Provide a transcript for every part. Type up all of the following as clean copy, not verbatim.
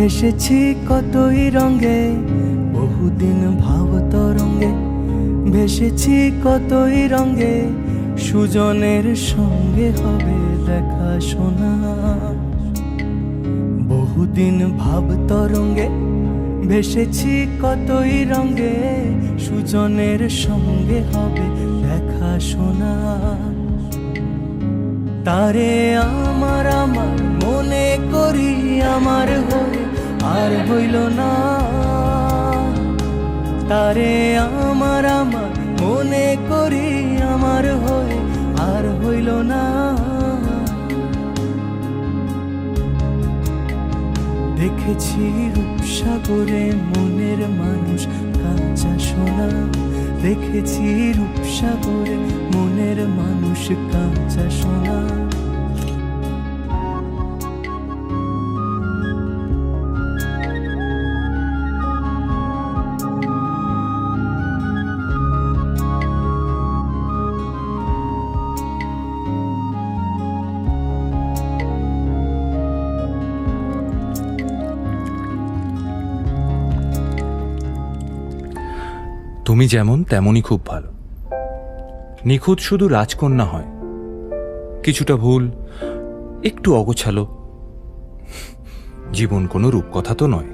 ভেসেছি কতই রঙে, বহুদিন ভাব তরঙ্গে। ভেসেছি কতই রঙে, সুজনের সঙ্গে হবে দেখা শোনা। বহুদিন ভাব তরঙ্গে ভেসেছি কতই রঙে, সুজনের সঙ্গে হবে দেখা শোনা। তারে আমার আমার মনে করি আমার হয়ে আর হইল না। তারে আমার আমার মনে করি আমার হয়ে আর হইল না। দেখেছি রূপসাগরে মনের মানুষ কাঁচা সোনা। দেখেছি রূপসাগরে মনের মানুষ কাঁচা সোনা। তুমি যেমন তেমনই খুব ভালো। নিখুঁত শুধু রাজকন্যা হয়, কিছুটা ভুল, একটু অগোছালো। জীবন কোনো রূপকথা তো নয়।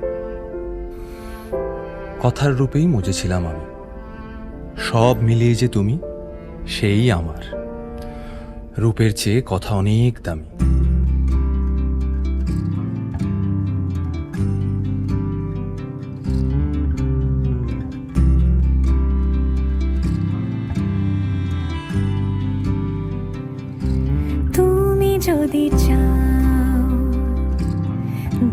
কথার রূপেই মজেছিলাম আমি। সব মিলিয়ে যে তুমি, সেই আমার। রূপের চেয়ে কথা অনেক দামি। যদি চাও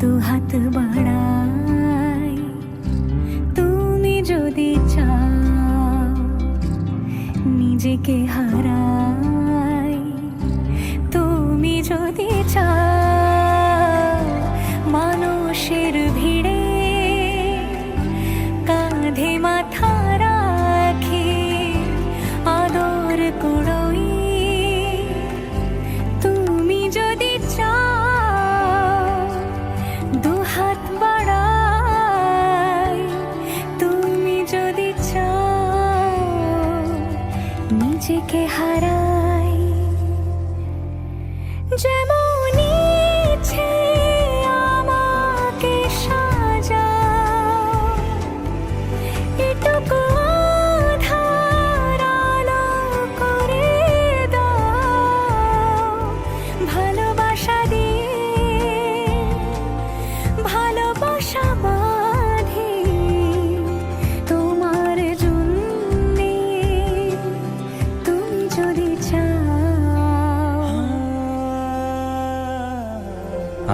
দুহাত বাড়াই, তুমি যদি চাও নিজেকে হারাই, তুমি যদি চাও মানুষের ভিড়ে কাঁধে মাথা রাখি আদর কুড়োই, নিজেকে হারাই। যেমন ইচ্ছে আমাকে সাজাও, এটুকু আধার আলো করে দাও। ভালোবাসা দিয়ে ভালোবাসা বাঁধি তোমার জন্যে, তুমি যদি চাও।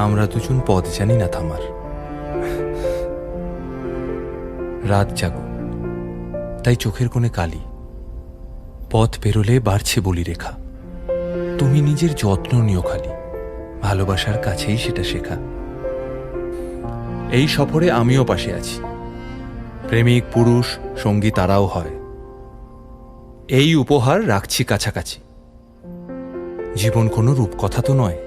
আমরা দুজন পথ জানি না থামার। রাত জাগো, তাই চোখের কোণে কালি। পথ পেরোলে বাড়ছে বলি রেখা। তুমি নিজের যত্ন নিও খালি, ভালোবাসার কাছেই সেটা শেখা। এই সফরে আমিও পাশে আছি। প্রেমিক পুরুষ সঙ্গী তারাও হয়। এই উপহার রাখছি কাছাকাছি। জীবন কোনো রূপকথা তো নয়।